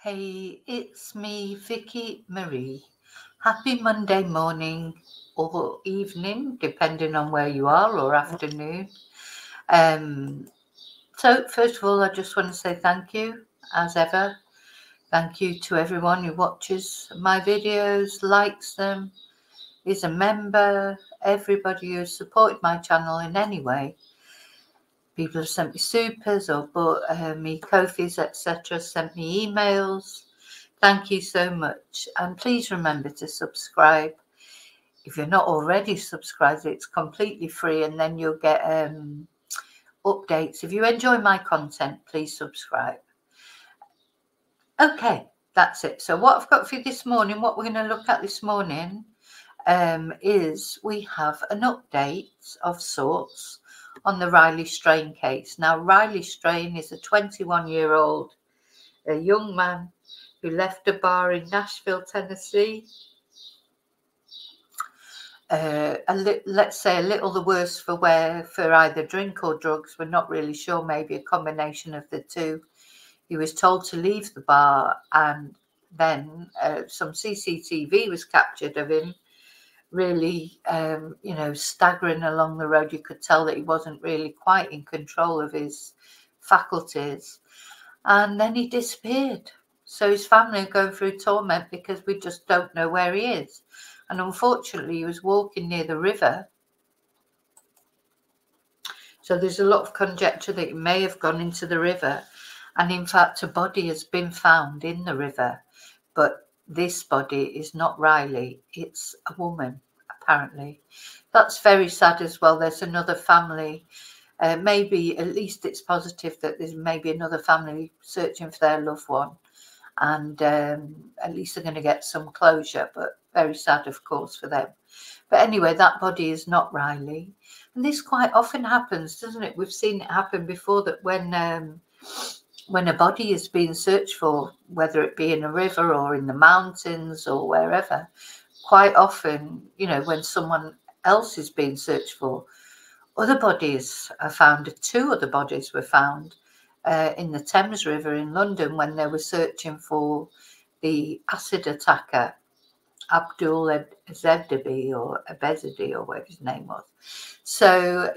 Hey, it's me, Vicky Marie. Happy Monday morning or evening, depending on where you are, or afternoon. So first of all, I just want to say thank you, as ever. Thank you to everyone who watches my videos, likes them, is a member, everybody who's supported my channel in any way. People have sent me supers or bought me Ko-fis, etc., sent me emails. Thank you so much. And please remember to subscribe. If you're not already subscribed, it's completely free, and then you'll get updates. If you enjoy my content, please subscribe. Okay, that's it. So what I've got for you this morning, what we're going to look at this morning is we have an update of sorts on the Riley Strain case. Now, Riley Strain is a 21-year-old young man who left a bar in Nashville, Tennessee. Let's say a little the worse for wear for either drink or drugs. We're not really sure, maybe a combination of the two. He was told to leave the bar, and then some CCTV was captured of him really, staggering along the road. You could tell that he wasn't really quite in control of his faculties. And then he disappeared. So his family are going through torment because we just don't know where he is. And unfortunately, he was walking near the river. So there's a lot of conjecture that he may have gone into the river. And in fact, a body has been found in the river. But this body is not Riley. It's a woman, apparently. That's very sad as well. There's another family. Maybe at least it's positive that there's maybe another family searching for their loved one. And at least they're going to get some closure, but very sad, of course, for them. But anyway, that body is not Riley. And this quite often happens, doesn't it? We've seen it happen before, that when a body is being searched for, whether it be in a river or in the mountains or wherever, quite often, when someone else is being searched for, other bodies are found. 2 other bodies were found in the Thames River in London when they were searching for the acid attacker, Abdul Ezebdi or Abezadi or whatever his name was. So,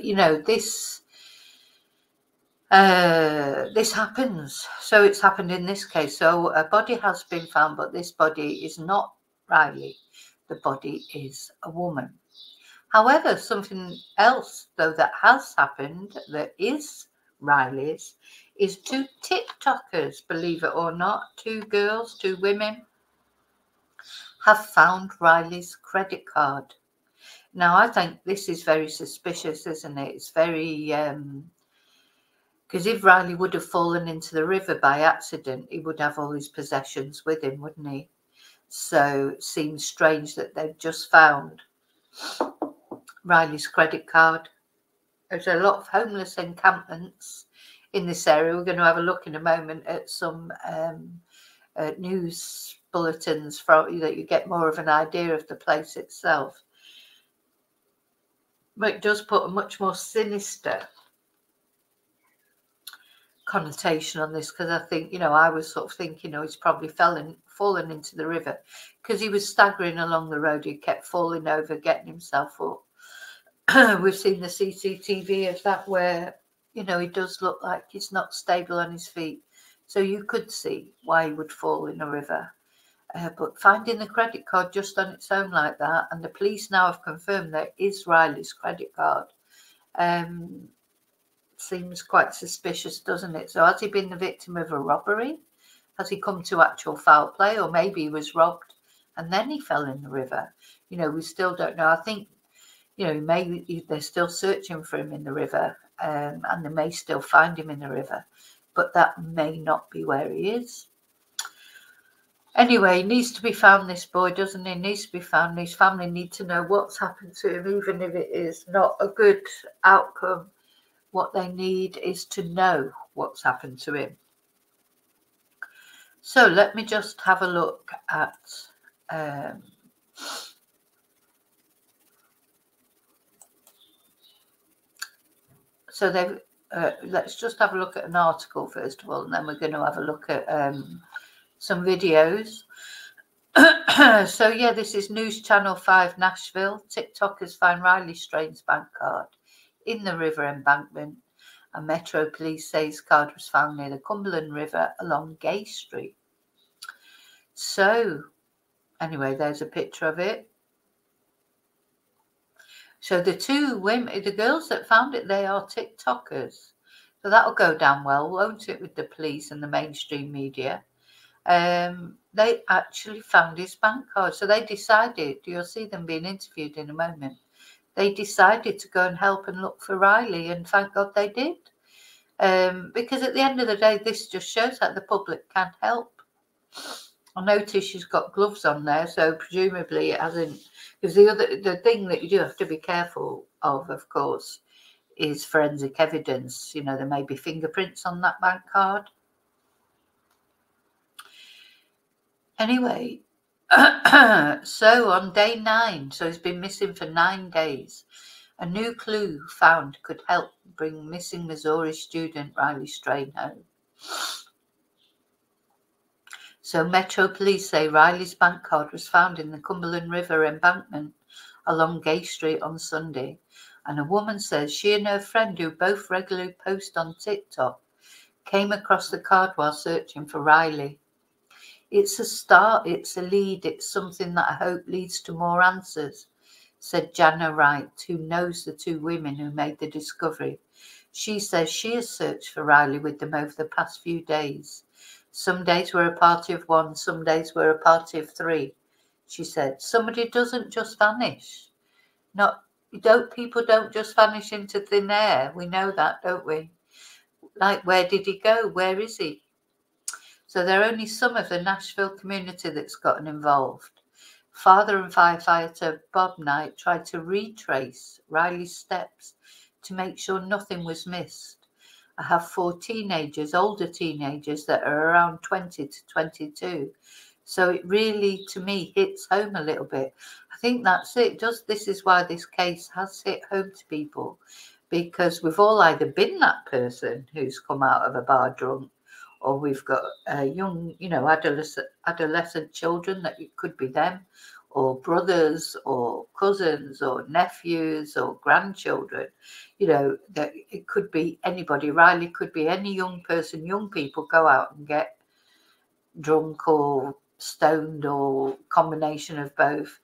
this happens. So it's happened in this case. So a body has been found, but this body is not Riley. The body is a woman. However, something else, though, that has happened that is Riley's is 2 TikTockers, believe it or not. 2 girls, 2 women have found Riley's credit card. Now, I think this is very suspicious, isn't it? It's very... because if Riley would have fallen into the river by accident, he would have all his possessions with him, wouldn't he? So it seems strange that they've just found Riley's credit card. There's a lot of homeless encampments in this area. We're going to have a look in a moment at some news bulletins that you get more of an idea of the place itself. But it does put a much more sinister connotation on this, because I think, I was sort of thinking, he's probably fallen into the river because he was staggering along the road. He kept falling over, getting himself up. We've seen the CCTV of that where, he does look like he's not stable on his feet. So you could see why he would fall in a river. But finding the credit card just on its own like that, and the police now have confirmed that is Riley's credit card, seems quite suspicious, doesn't it? So has he been the victim of a robbery? Has he come to actual foul play? Or maybe he was robbed and then he fell in the river. We still don't know. I think, maybe they're still searching for him in the river, and they may still find him in the river, but that may not be where he is. Anyway, he needs to be found, this boy, doesn't he? He needs to be found. His family need to know what's happened to him, even if it is not a good outcome. What they need is to know what's happened to him. So let me just have a look at so let's just have a look at an article first of all, and then we're going to have a look at some videos. So yeah, this is News Channel 5 Nashville. TikTockers find Riley Strain's bank card in the river embankment. And Metro Police say his card was found near the Cumberland River along Gay Street. So anyway, there's a picture of it. So the two women, the girls that found it, they are TikTockers. So that'll go down well, won't it, with the police and the mainstream media? They actually found his bank card. So they decided, you'll see them being interviewed in a moment, they decided to go and help and look for Riley, and thank God they did. Because at the end of the day, this just shows that the public can help. I notice she's got gloves on there, so presumably it hasn't. Because the thing that you do have to be careful of course, is forensic evidence. You know, there may be fingerprints on that bank card. Anyway, so on day 9, so he's been missing for 9 days. A new clue found could help bring missing Missouri student Riley Strain home. So Metro Police say Riley's bank card was found in the Cumberland River embankment along Gay Street on Sunday. And a woman says she and her friend, who both regularly post on TikTok, came across the card while searching for Riley. It's a start, it's a lead, it's something that I hope leads to more answers, said Jana Wright, who knows the two women who made the discovery. She says she has searched for Riley with them over the past few days. Some days were a party of 1, some days were a party of 3. She said, somebody doesn't just vanish. People don't just vanish into thin air. We know that, don't we? Like, where did he go? Where is he? So there are only some of the Nashville community that's gotten involved. Father and firefighter Bob Knight tried to retrace Riley's steps to make sure nothing was missed. I have 4 teenagers, older teenagers, that are around 20 to 22. So it really, to me, hits home a little bit. I think that's it. This is why this case has hit home to people, because we've all either been that person who's come out of a bar drunk, or we've got young, adolescent children that it could be them, or brothers or cousins or nephews or grandchildren. That it could be anybody. Riley could be any young person. Young people go out and get drunk or stoned or combination of both.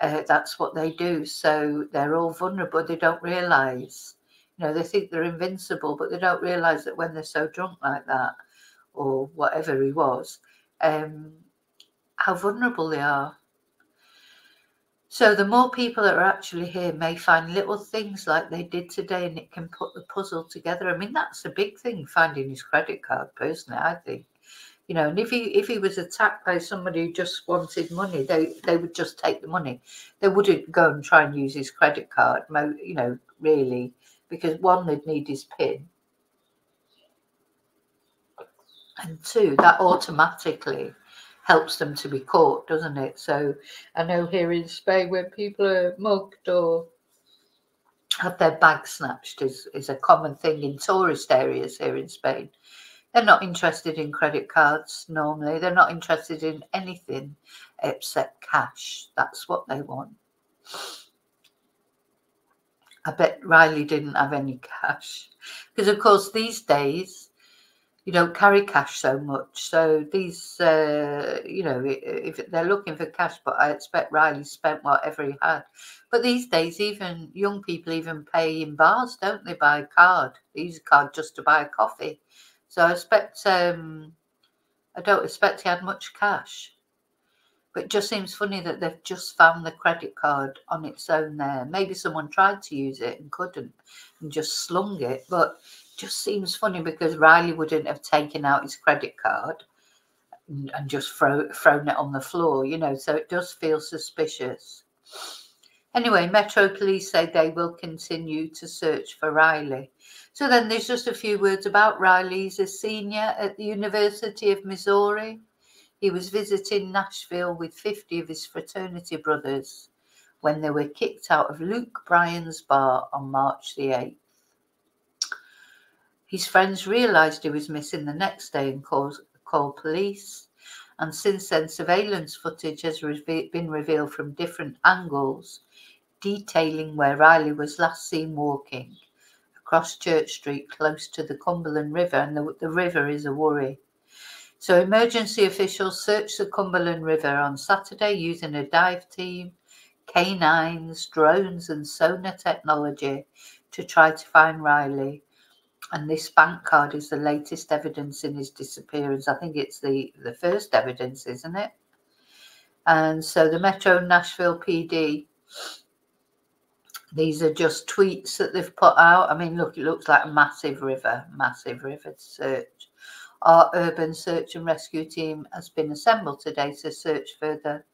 That's what they do. So they're all vulnerable. They don't realise. They think they're invincible, but they don't realise that when they're so drunk like that, or whatever he was, how vulnerable they are. So the more people that are actually here may find little things like they did today, and it can put the puzzle together. I mean, that's a big thing, finding his credit card, personally, I think. And if he was attacked by somebody who just wanted money, they would just take the money. They wouldn't go and try and use his credit card, really, because 1, they'd need his PIN. And 2, that automatically helps them to be caught, doesn't it? So I know here in Spain, when people are mugged or have their bags snatched is a common thing in tourist areas here in Spain. They're not interested in credit cards normally. They're not interested in anything except cash. That's what they want. I bet Riley didn't have any cash, because of course these days you don't carry cash so much. So these, if they're looking for cash, but I expect Riley spent whatever he had. But these days, even young people even pay in bars, don't they, by card? They use a card just to buy a coffee. So I don't expect he had much cash. But it just seems funny that they've just found the credit card on its own there. Maybe someone tried to use it and couldn't and just slung it. But just seems funny, because Riley wouldn't have taken out his credit card and just thrown it on the floor, so it does feel suspicious. Anyway, Metro Police say they will continue to search for Riley. So then there's just a few words about Riley. He's a senior at the University of Missouri. He was visiting Nashville with 50 of his fraternity brothers when they were kicked out of Luke Bryan's bar on March the 8th. His friends realised he was missing the next day and called police. And since then, surveillance footage has been revealed from different angles, detailing where Riley was last seen walking across Church Street close to the Cumberland River, and the river is a worry. So emergency officials searched the Cumberland River on Saturday using a dive team, canines, drones and sonar technology to try to find Riley. And this bank card is the latest evidence in his disappearance. I think it's the first evidence, isn't it? And so the Metro Nashville PD, these are just tweets that they've put out. I mean, look, it looks like a massive river to search. Our urban search and rescue team has been assembled today to search further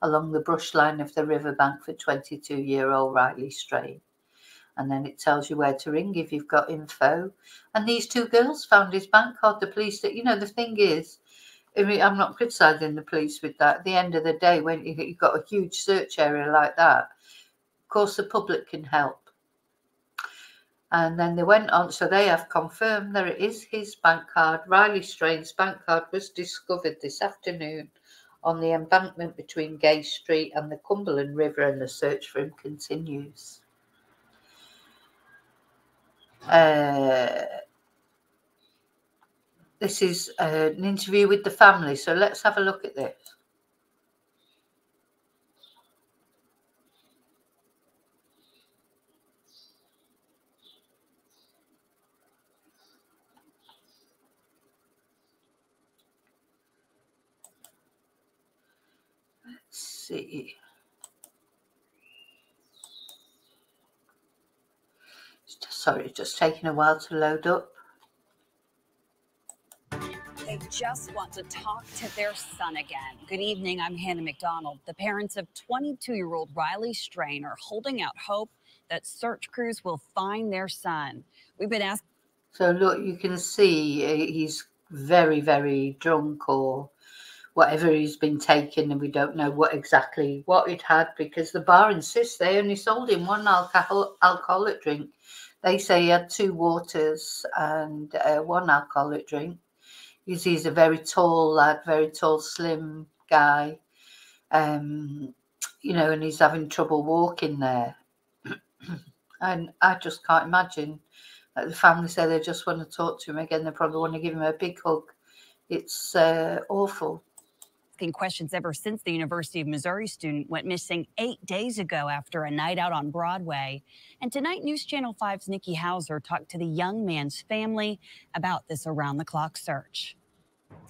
along the brush line of the riverbank for 22-year-old Riley Strain. And then it tells you where to ring if you've got info. And these two girls found his bank card. The police, the thing is, I mean, I'm not criticising the police with that. At the end of the day, when you've got a huge search area like that, of course the public can help. And then they went on, so they have confirmed that it is his bank card. Riley Strain's bank card was discovered this afternoon on the embankment between Gay Street and the Cumberland River, and the search for him continues. This is an interview with the family, so let's have a look at this. Let's see. Sorry, it's just taking a while to load up. They just want to talk to their son again. Good evening, I'm Hannah McDonald. The parents of 22-year-old Riley Strain are holding out hope that search crews will find their son. We've been asked. So look, you can see he's very, very drunk, or whatever he's been taking, and we don't know what it had, because the bar insists they only sold him one alcoholic drink. They say he had 2 waters and 1 alcoholic drink. He's a very tall lad, very tall, slim guy, and he's having trouble walking there. And I just can't imagine that the family say they just want to talk to him again. They probably want to give him a big hug. It's awful. Questions ever since the University of Missouri student went missing 8 days ago after a night out on Broadway. And tonight, News Channel 5's Nikki Hauser talked to the young man's family about this around-the-clock search.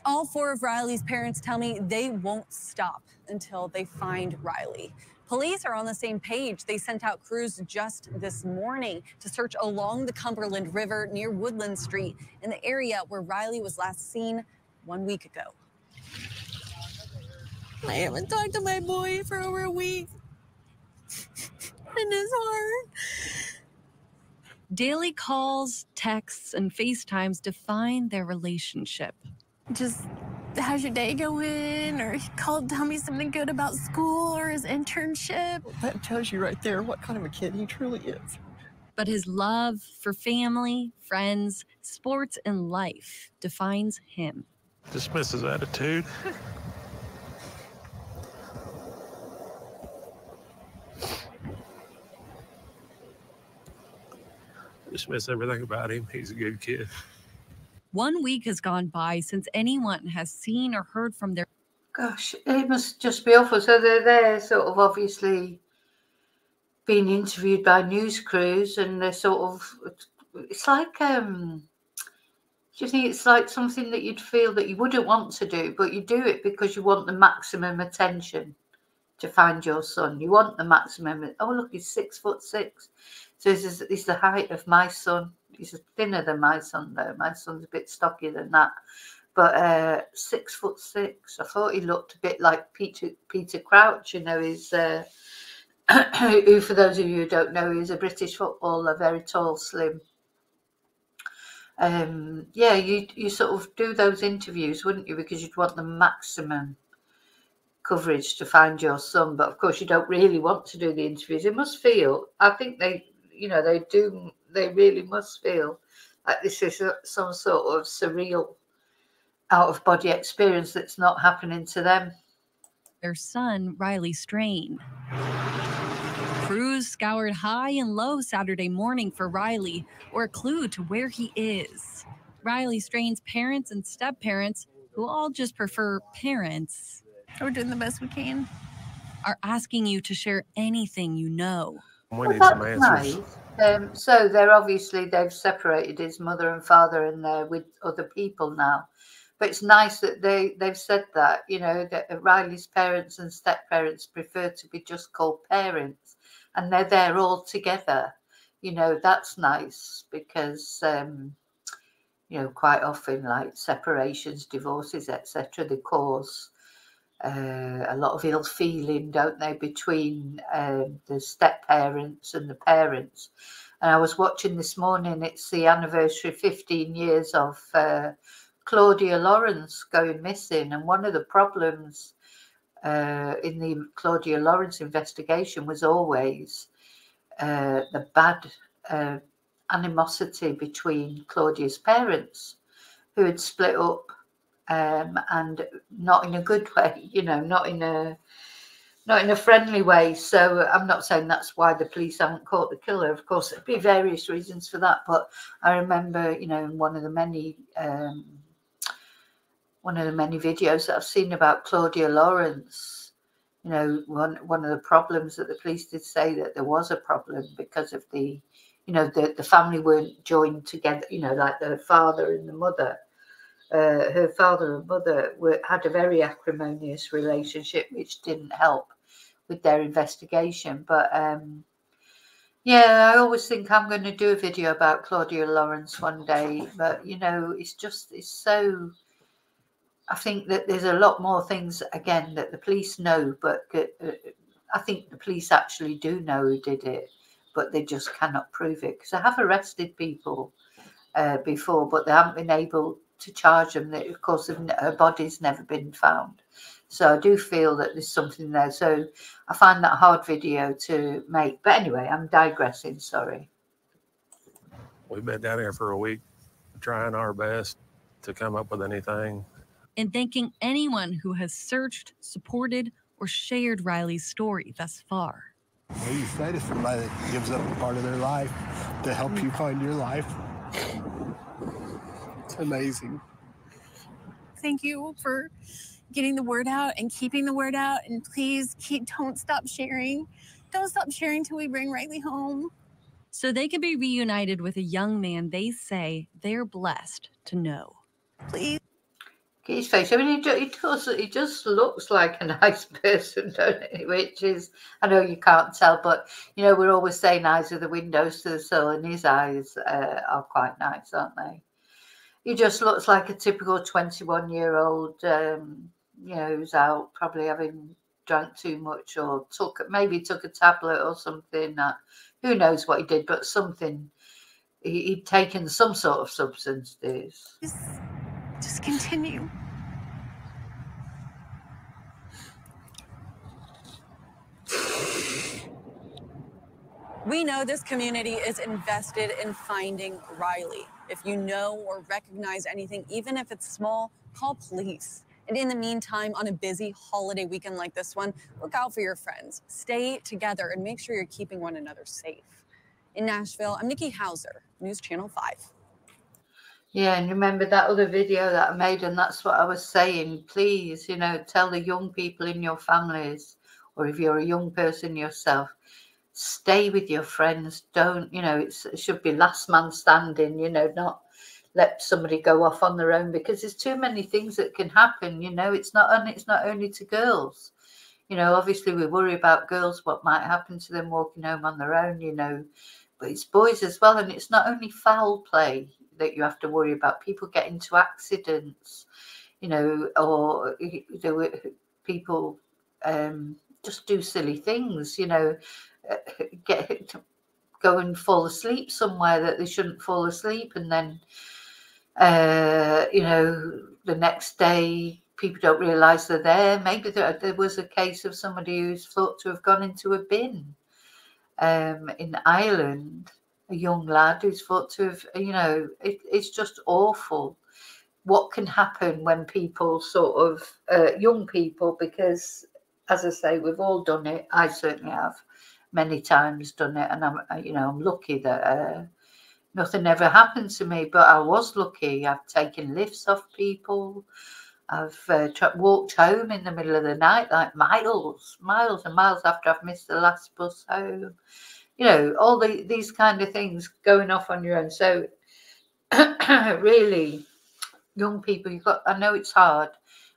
All 4 of Riley's parents tell me they won't stop until they find Riley. Police are on the same page. They sent out crews just this morning to search along the Cumberland River near Woodland Street, in the area where Riley was last seen 1 week ago. I haven't talked to my boy for over a week. And it's hard. Daily calls, texts, and FaceTimes define their relationship. Just, how's your day going? Or he called, tell me something good about school or his internship. That tells you right there what kind of a kid he truly is. But his love for family, friends, sports, and life defines him. Dismiss his attitude. Dismiss everything about him. He's a good kid. 1 week has gone by since anyone has seen or heard from their... Gosh, it must just be awful. So they're there sort of obviously being interviewed by news crews, and they're sort of, it's like, do you think it's like something that you'd feel that you wouldn't want to do, but you do it because you want the maximum attention to find your son? You want the maximum. Oh, look, he's 6'6". So he's the height of my son. He's thinner than my son, though. My son's a bit stockier than that. But 6'6". I thought he looked a bit like Peter Crouch. He's who, for those of you who don't know, he's a British footballer, very tall, slim. Yeah, you sort of do those interviews, wouldn't you? Because you'd want the maximum coverage to find your son. But of course, you don't really want to do the interviews. It must feel, I think they really must feel like this is some sort of surreal out-of-body experience that's not happening to them. Their son, Riley Strain. Crews scoured high and low Saturday morning for Riley, or a clue to where he is. Riley Strain's parents and step-parents, who all just prefer parents, We're doing the best we can. are asking you to share anything you know. We need some answers. Nice. So they've separated his mother and father, and they're with other people now. But it's nice that they've said that, that Riley's parents and step-parents prefer to be just called parents, and they're there all together. That's nice because, quite often, like separations, divorces, etc., they cause a lot of ill feeling, don't they, between the step-parents and the parents. And I was watching this morning, it's the anniversary, 15 years of Claudia Lawrence going missing, and one of the problems in the Claudia Lawrence investigation was always the bad animosity between Claudia's parents, who had split up, and not in a good way, not in a friendly way. So I'm not saying that's why the police haven't caught the killer. Of course, there'd be various reasons for that, but I remember, in one of the many videos that I've seen about Claudia Lawrence, one of the problems that the police did say that there was a problem because of the family weren't joined together, like the father and the mother. Her father and mother had a very acrimonious relationship, which didn't help with their investigation. But I always think I'm going to do a video about Claudia Lawrence one day. But it's so. I think that there's a lot more things, again, that the police know, but I think the police actually do know who did it, but they just cannot prove it. Because I have arrested people before, but they haven't been able to charge them. Of course, her body's never been found. So I do feel that there's something there. So I find that a hard video to make. But anyway, I'm digressing, sorry. We've been down here for a week trying our best to come up with anything. And thanking anyone who has searched, supported, or shared Riley's story thus far. What do you say to somebody that gives up a part of their life to help you find your life? It's amazing. Thank you for getting the word out and keeping the word out. And please don't stop sharing. Don't stop sharing till we bring Riley home. So they can be reunited with a young man they say they're blessed to know. Please. His face. I mean, he just looks like a nice person, don't he? Which is, I know you can't tell, but we're always saying eyes are the windows to the soul, and his eyes are quite nice, aren't they? He just looks like a typical 21-year-old, who's out probably having drank too much or took a tablet or something. Who knows what he did, but something. He'd taken some sort of substances. Just continue. We know this community is invested in finding Riley. If you know or recognize anything, even if it's small, call police. And in the meantime, on a busy holiday weekend like this one, look out for your friends. Stay together and make sure you're keeping one another safe. In Nashville, I'm Nikki Hauser, News Channel 5. Yeah, and remember that other video that I made, and that's what I was saying. Please, tell the young people in your families, or if you're a young person yourself, stay with your friends. Don't, it should be last man standing, not let somebody go off on their own, because there's too many things that can happen. It's not only to girls. Obviously we worry about girls, what might happen to them walking home on their own, but it's boys as well. And it's not only foul play that you have to worry about. People get into accidents, or people just do silly things, go and fall asleep somewhere that they shouldn't fall asleep, and then the next day people don't realize they're there. Maybe there was a case of somebody who's thought to have gone into a bin in Ireland, a young lad who's thought to have, it's just awful. what can happen when people sort of, young people, because as I say, we've all done it. I certainly have many times done it, and I'm lucky that nothing ever happened to me, but I was lucky. I've taken lifts off people. I've walked home in the middle of the night, like miles and miles after I've missed the last bus home. All these kind of things going off on your own. So really, young people, I know it's hard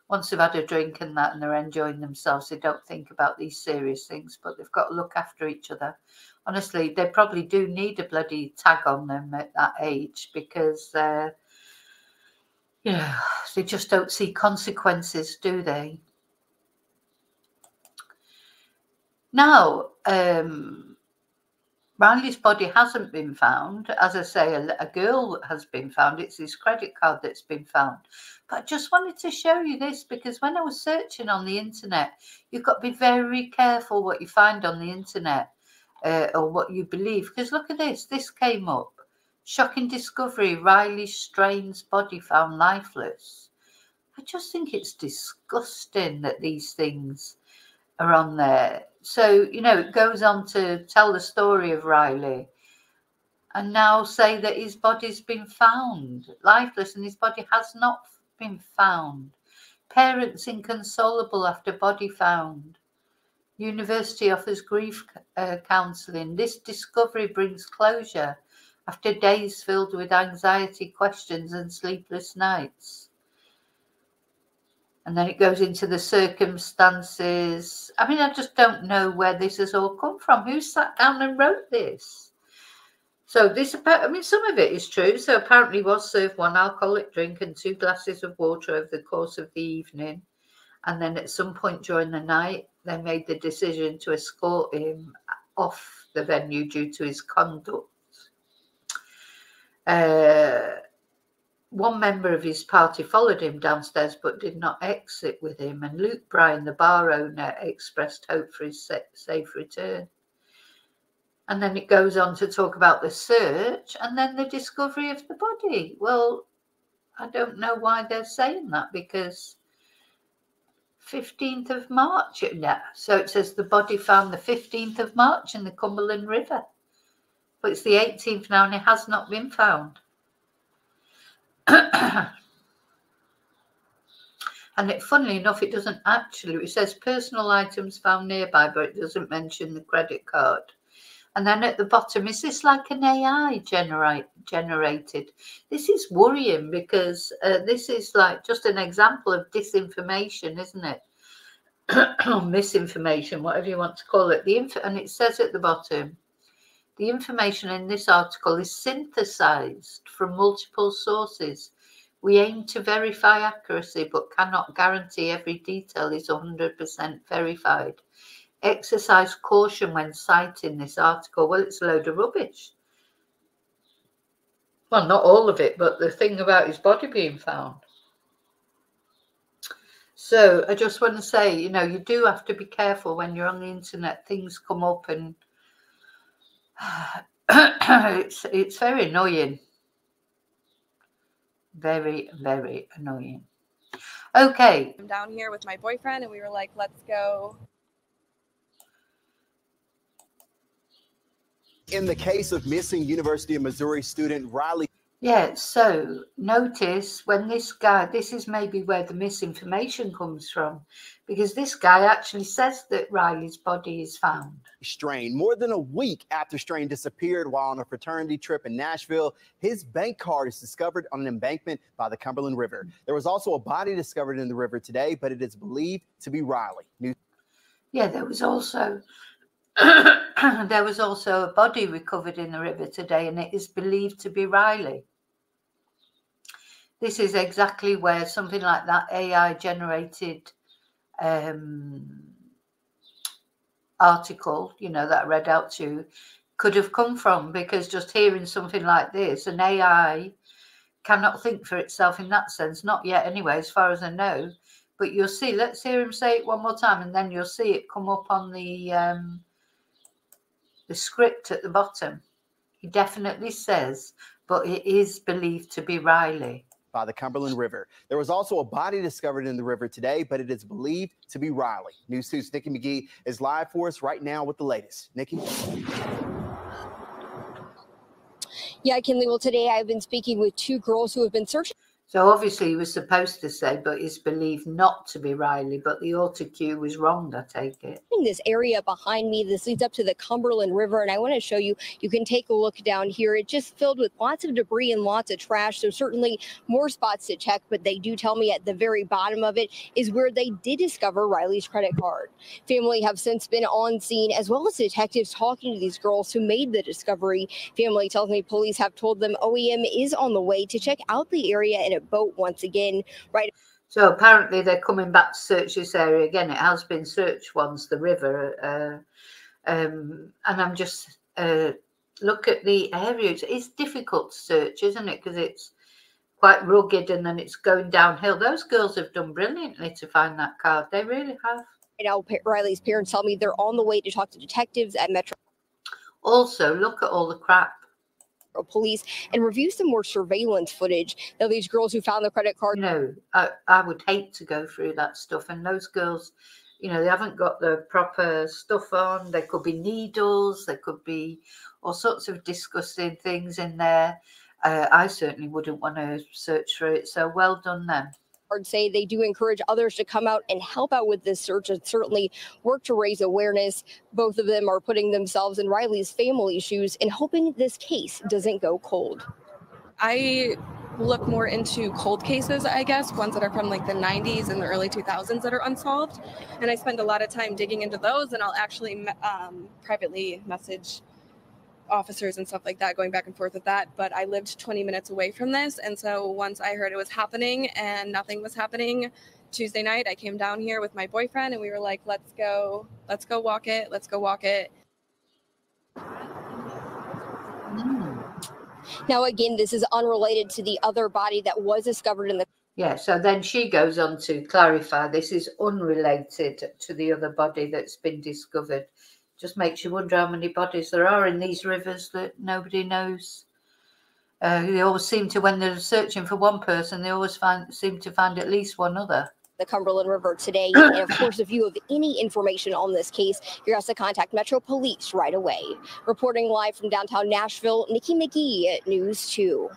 once they've had a drink and that and they're enjoying themselves. They don't think about these serious things, but they've got to look after each other. Honestly, they probably do need a bloody tag on them at that age, because they just don't see consequences, do they? Now, Riley's body hasn't been found. As I say, a girl has been found. It's his credit card that's been found. But I just wanted to show you this, because when I was searching on the internet, you've got to be very careful what you find on the internet, or what you believe. Because look at this. This came up. Shocking discovery, Riley Strain's body found lifeless. I just think it's disgusting that these things are on there. So, it goes on to tell the story of Riley and now say that his body's been found lifeless, and his body has not been found. Parents inconsolable after body found. University offers grief counselling. This discovery brings closure after days filled with anxiety, questions and sleepless nights. And then it goes into the circumstances. I mean, I just don't know where this has all come from. Who sat down and wrote this? So some of it is true. So apparently was served 1 alcoholic drink and 2 glasses of water over the course of the evening. And then at some point during the night, they made the decision to escort him off the venue due to his conduct. One member of his party followed him downstairs but did not exit with him, and Luke Bryan, the bar owner, expressed hope for his safe return. And then it goes on to talk about the search and then the discovery of the body. Well, I don't know why they're saying that, because 15th of March, yeah. So it says the body found the 15th of March in the Cumberland River. But it's the 18th now and it has not been found. And funnily enough, it doesn't actually, it says personal items found nearby, but it doesn't mention the credit card. And then at the bottom, is this like an AI generated? This is worrying, because this is like just an example of disinformation, isn't it? Or misinformation, whatever you want to call it. And it says at the bottom, the information in this article is synthesized from multiple sources. We aim to verify accuracy, but cannot guarantee every detail is 100% verified. Exercise caution when citing this article. Well, it's a load of rubbish. Well, not all of it, but the thing about his body being found. So I just want to say, you do have to be careful when you're on the internet. Things come up and it's very annoying. Very, very annoying. Okay. I'm down here with my boyfriend and we were like, let's go. In the case of missing University of Missouri student Riley. Yeah, so notice when this is maybe where the misinformation comes from, because this guy actually says that Riley's body is found. Strain, more than a week after Strain disappeared while on a fraternity trip in Nashville, his bank card is discovered on an embankment by the Cumberland River. There was also a body discovered in the river today, but it is believed to be Riley. Yeah, there was also a body recovered in the river today, and it is believed to be Riley. This is exactly where something like that AI-generated article, that I read out to you, could have come from, because just hearing something like this, an AI cannot think for itself in that sense, not yet anyway, as far as I know. But you'll see, let's hear him say it one more time, and then you'll see it come up on the script at the bottom. He definitely says, but it is believed to be Riley. by the Cumberland River. There was also a body discovered in the river today, but it is believed to be Riley. News 2's Nikki McGee is live for us right now with the latest. Nikki? Yeah, Kinley, well, today I've been speaking with two girls who have been searching. So obviously he was supposed to say, but it's believed not to be Riley, but the autocue was wrong, I take it. This area behind me, this leads up to the Cumberland River, and I want to show you, you can take a look down here. It's just filled with lots of debris and lots of trash, so certainly more spots to check, but they do tell me at the very bottom of it is where they did discover Riley's credit card. Family have since been on scene, as well as detectives talking to these girls who made the discovery. Family tells me police have told them OEM is on the way to check out the area in a boat once again. Right. So apparently they're coming back to search this area again. It has been searched once, the river. And I'm just, look at the area. It's difficult to search, isn't it? Because it's quite rugged and then it's going downhill. Those girls have done brilliantly to find that card. They really have. You know, Riley's parents tell me they're on the way to talk to detectives at Metro. Also, look at all the crap. Police and review some more surveillance footage. Now, these girls who found the credit card. You know, I would hate to go through that stuff. And those girls, you know, they haven't got the proper stuff on. There could be needles. There could be all sorts of disgusting things in there. I certainly wouldn't want to search for it. So well done them. Say they do encourage others to come out and help out with this search and certainly work to raise awareness. Both of them are putting themselves in Riley's family shoes and hoping this case doesn't go cold. I look more into cold cases, I guess, ones that are from like the 90s and the early 2000s that are unsolved. And I spend a lot of time digging into those, and I'll actually privately message officers and stuff like that, going back and forth with that. But I lived 20 minutes away from this, and so once I heard it was happening and nothing was happening, Tuesday night I came down here with my boyfriend and we were like, let's go walk it. Now again, this is unrelated to the other body that was discovered in the. Yeah, so then she goes on to clarify this is unrelated to the other body that's been discovered. Just makes you wonder how many bodies there are in these rivers that nobody knows. They always seem to, when they're searching for one person, they always seem to find at least one other. The Cumberland River today. And of course, if you have any information on this case, you're asked to contact Metro Police right away. Reporting live from downtown Nashville, Nikki McGee at News 2.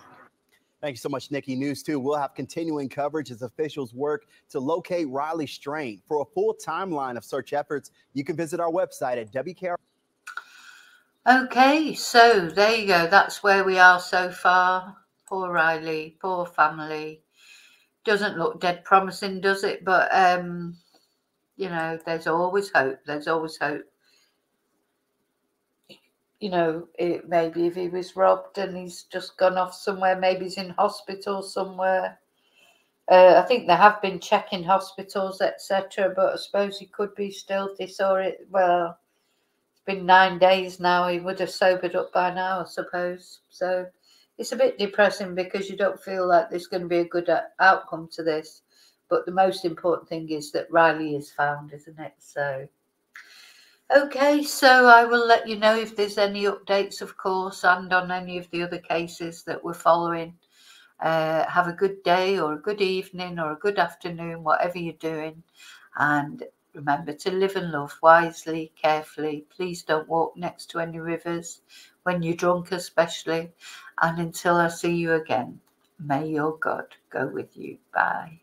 Thank you so much, Nikki. News 2 will have continuing coverage as officials work to locate Riley Strain. For a full timeline of search efforts, you can visit our website at WKR. Okay, so there you go. That's where we are so far. Poor Riley, poor family. Doesn't look dead promising, does it? But, you know, there's always hope. There's always hope. You know, maybe if he was robbed and he's just gone off somewhere, maybe he's in hospital somewhere. I think they have been checking hospitals, etc. But I suppose he could be still disoriented. Well, it's been 9 days now. He would have sobered up by now, I suppose. So it's a bit depressing because you don't feel like there's going to be a good outcome to this. But the most important thing is that Riley is found, isn't it? So. Okay, so I will let you know if there's any updates, of course, and on any of the other cases that we're following. Have a good day or a good evening or a good afternoon, whatever you're doing. And remember to live and love wisely, carefully. Please don't walk next to any rivers when you're drunk especially. And until I see you again, may your God go with you. Bye.